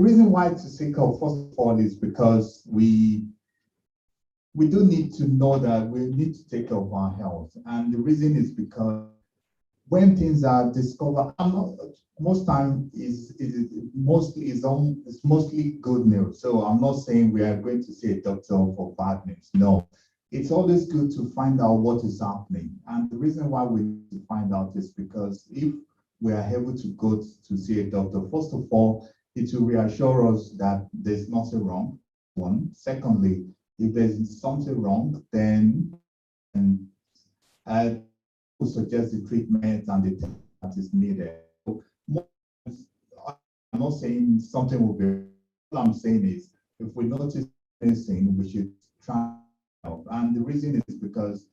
reason why to seek help, first of all, is because we do need to know that we need to take care of our health. And the reason is because when things are discovered, most time it's mostly good news. So I'm not saying we are going to see a doctor for bad news. No, it's always good to find out what is happening. And the reason why we need to find out is because if we are able to go to see a doctor, first of all, it will reassure us that there's nothing wrong. One. Secondly, if there's something wrong, then will suggest the treatment and the therapy that is needed. So, I'm not saying something will be. All I'm saying is, if we notice anything, we should try help. And the reason is because,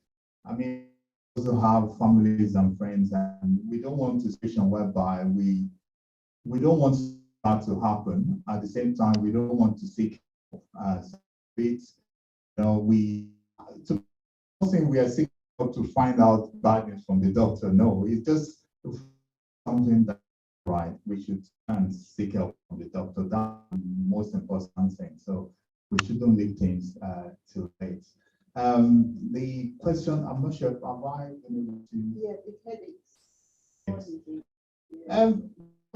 I mean, we also have families and friends, and we don't want a situation whereby we don't want that to happen. At the same time, we don't want to seek help. We saying we are seeking to find out bad news from the doctor. No, it's just something that's right. We should try and seek help from the doctor. That's the most important thing. So we shouldn't leave things too late. The question, I'm not sure if have I been able to. Yeah, it's headaches.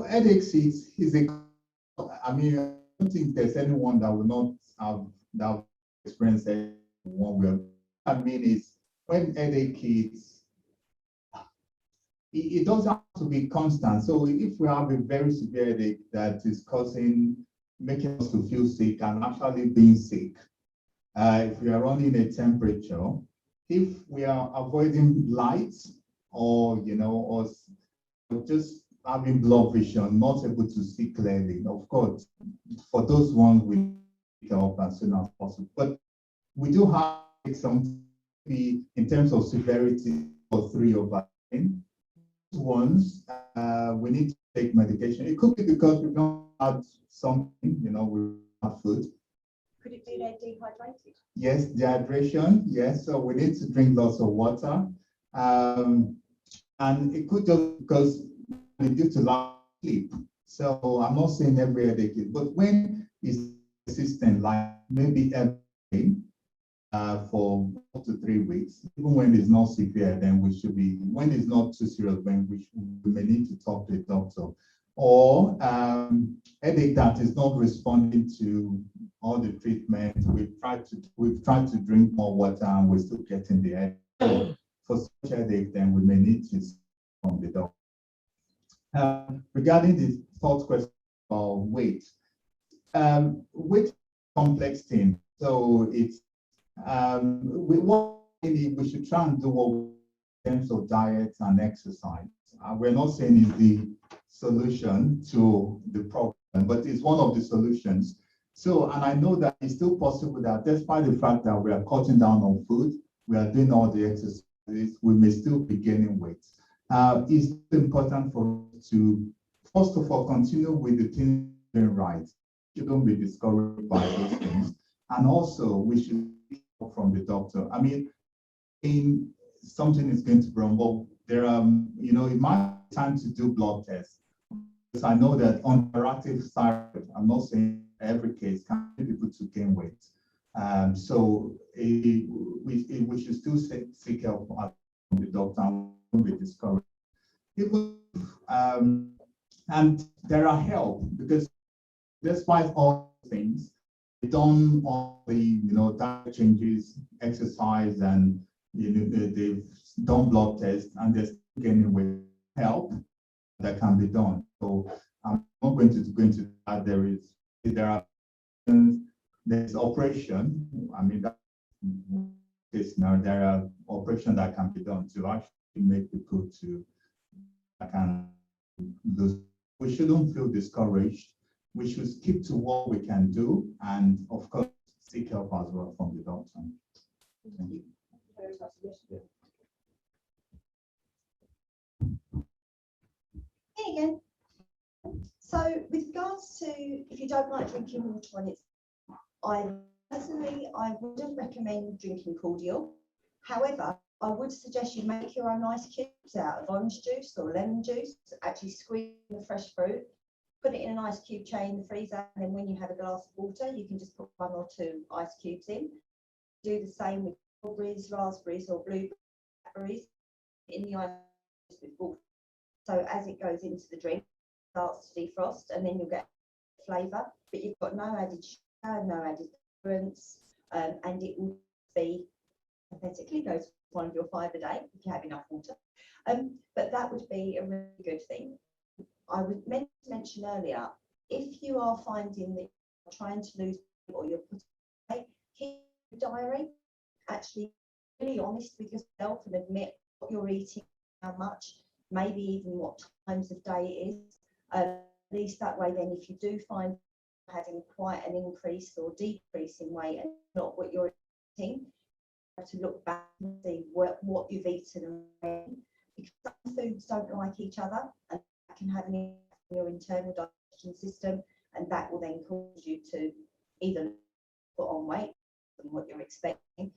Headaches is a. I mean, I don't think there's anyone that will not have that experience one way. I mean, is when headache is, it doesn't have to be constant. So if we have a very severe headache that is making us to feel sick and actually being sick, if we are running a temperature, if we are avoiding lights or, or just having blurred vision, not able to see clearly, of course, for those ones, we take help as soon as possible. But we do have some, in terms of severity, or 3 over 10. Ones, we need to take medication. It could be because we've not had something, we have food. Could it be they're dehydrated? Yes, dehydration, yes. So we need to drink lots of water. And it could just because we due to lack of sleep. So I'm not saying every headache is, but when it's persistent, like maybe every day, for up to 3 weeks, even when it's not severe, then we should be, when it's not too serious, when we may need to talk to a doctor. Or headache that is not responding to all the treatment. We've tried to drink more water and we're still getting the headache. So for such headache, then we may need to see from the doctor. Regarding the third question about weight, weight is a complex thing. So it's we should try and do what in terms of diet and exercise. We're not saying it's the solution to the problem, but it's one of the solutions. So, and I know that it's still possible that despite the fact that we are cutting down on food, we are doing all the exercises, we may still be gaining weight. It's important for us to, first of all, continue with the things doing right. You don't be discouraged by those things. And also, we should hear from the doctor. I mean, something is going to be wrong, but there are, it might be time to do blood tests. Because I know that on interactive side, I'm not saying every case can be people to gain weight. So we should still seek help from the doctor and don't be discouraged. And there are help because despite all things, they've done all the diet changes, exercise, and they've done blood tests, and they're still getting weight. Help that can be done. So I'm not going to go into that. There's operation. I mean, there are operations that can be done to actually make people to lose. We shouldn't feel discouraged. We should keep to what we can do, and of course, seek help as well from the doctor. Thank you. Here you go. So with regards to if you don't like drinking water on its, I wouldn't recommend drinking cordial. However, I would suggest you make your own ice cubes out of orange juice or lemon juice. Actually squeeze the fresh fruit, put it in an ice cube tray in the freezer, and then when you have a glass of water, you can just put 1 or 2 ice cubes in. Do the same with strawberries, raspberries, or blueberries in the ice with water. So as it goes into the drink, it starts to defrost, and then you'll get flavour, but you've got no added sugar, no added colorants, and it will be hypothetically goes one of your 5 a day if you have enough water. But that would be a really good thing. I would mention earlier, if you are finding that you're trying to lose weight or you're putting weight, keep a diary. Actually, really honest with yourself and admit what you're eating, how much, maybe even what times of day it is. At least that way, then, if you do find having quite an increase or decrease in weight and not what you're eating, you have to look back and see what you've eaten and when, because some foods don't like each other, and that can have an impact on your internal digestion system, and that will then cause you to either put on weight than what you're expecting.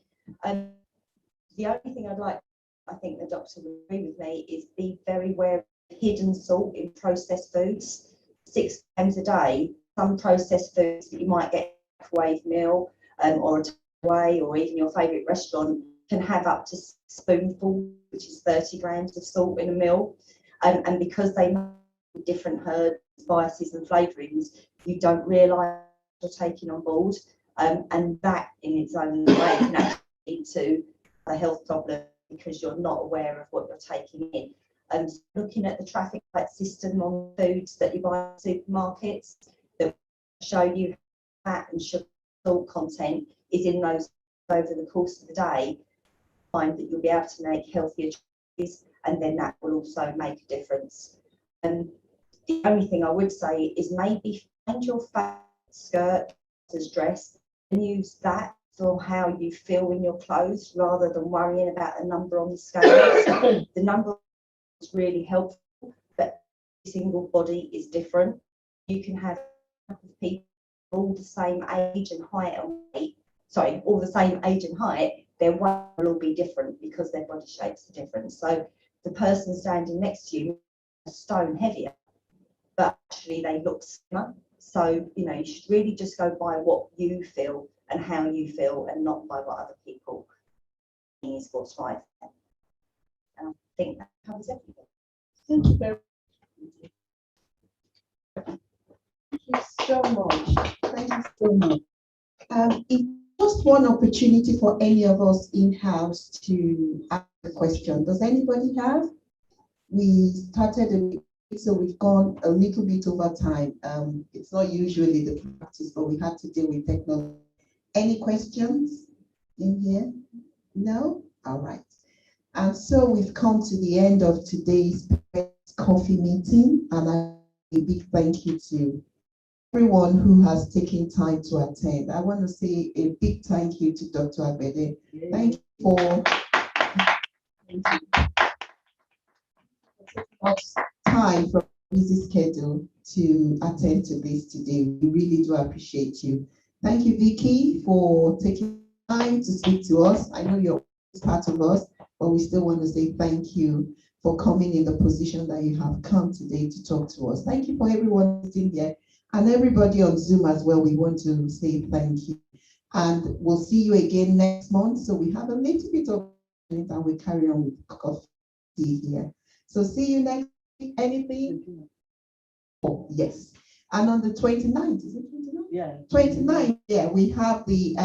The only thing I think the doctor would agree with me, is be very aware of hidden salt in processed foods. 6 times a day, some processed foods that you might get a microwave meal or a takeaway, or even your favourite restaurant, can have up to 6 spoonfuls, which is 30 grams of salt in a meal. And because they have different herbs, spices and flavourings, you don't realise you're taking on board. And that in its own way can actually lead to a health problem, because you're not aware of what you're taking in. And looking at the traffic light system on foods that you buy in supermarkets, that show you fat and sugar salt content is in those over the course of the day, find that you'll be able to make healthier choices, and then that will also make a difference. And the only thing I would say is maybe find your fat skirt as dress and use that for how you feel in your clothes, rather than worrying about a number on the scale. The number is really helpful, but every single body is different. You can have people all the same age and height and weight, all the same age and height, their weight will all be different because their body shapes are different. So the person standing next to you is a stone heavier, but actually they look slimmer. So, you should really just go by what you feel and how you feel, and not by what other people think is what's right. And I think that covers everything. Thank you very much. Thank you so much. Thank you so much. It's just one opportunity for any of us in-house to ask a question. Does anybody have? We started a bit, so we've gone a little bit over time. It's not usually the practice, but we had to deal with technology. Any questions in here? No? All right. And so we've come to the end of today's coffee meeting, and a big thank you to everyone who has taken time to attend. I want to say a big thank you to Dr. Agbede. Thank you for time from busy schedule to attend to this today. We really do appreciate you. Thank you, Vicky, for taking time to speak to us. I know you're part of us, but we still want to say thank you for coming in the position that you have come today to talk to us. Thank you for everyone sitting here, and everybody on Zoom as well. We want to say thank you. And we'll see you again next month. So we have a little bit of and we carry on with coffee here. So see you next week. Anything? Oh, yes. And on the 29th, is it 29th? Yeah. 29th, yeah, we have the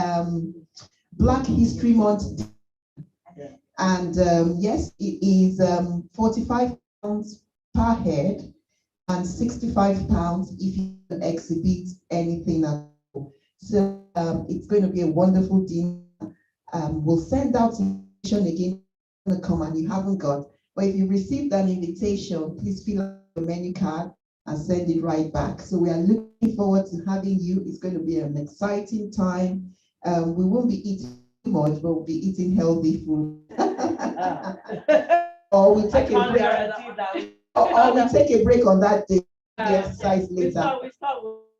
Black History Month. Yeah. And yes, it is £45 per head and £65 if you exhibit anything at all. So it's going to be a wonderful dinner. We'll send out invitation again to come, and you haven't got. But if you received an invitation, please fill out your menu card and send it right back. So we are looking forward to having you. It's going to be an exciting time. We won't be eating too much, but we'll be eating healthy food. Or we'll take a break. Or we'll take a break on that day. the exercise We later. start with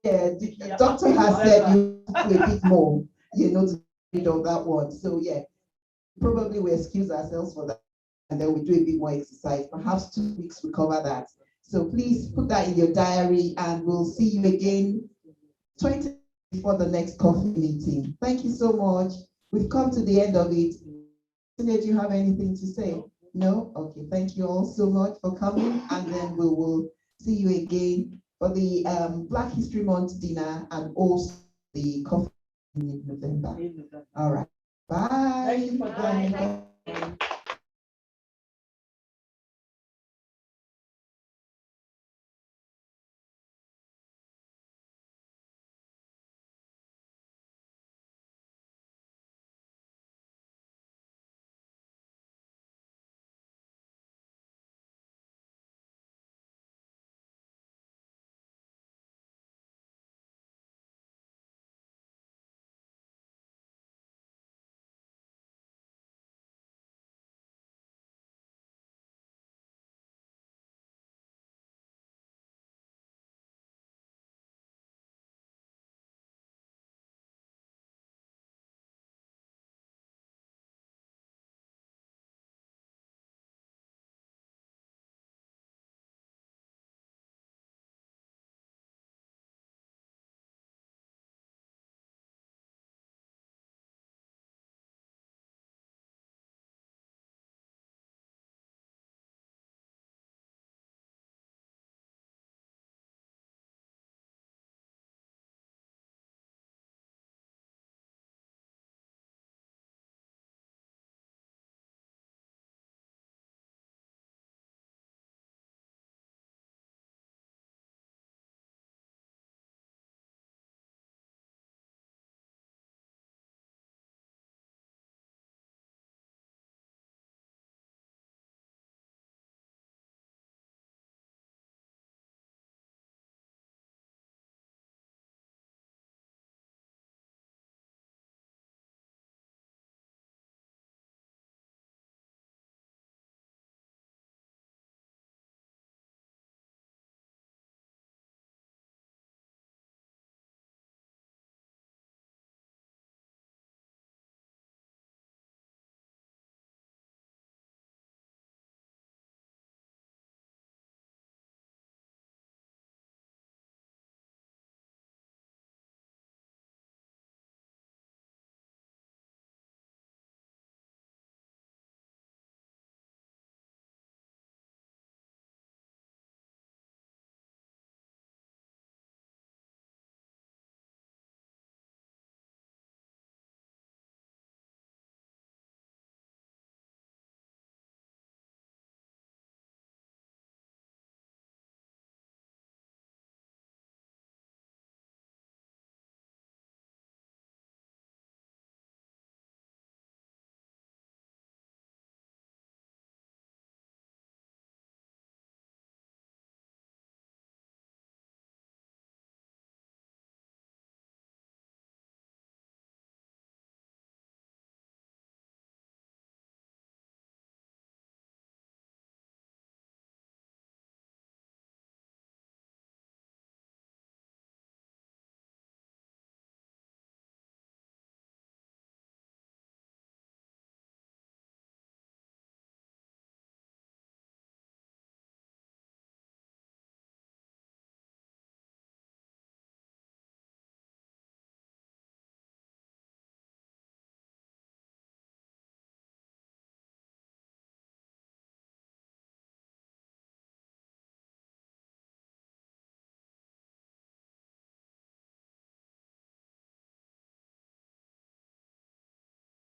Yeah, the doctor has said you do a bit more, to get rid of that one. So yeah, probably we excuse ourselves for that, and then we do a bit more exercise. Perhaps 2 weeks we cover that. So please put that in your diary, and we'll see you again 20 before the next coffee meeting. Thank you so much. We've come to the end of it. Did you have anything to say? No? Okay, thank you all so much for coming, and then we will see you again for the Black History Month dinner and also the coffee in November. All right. Bye. Thank you for joining.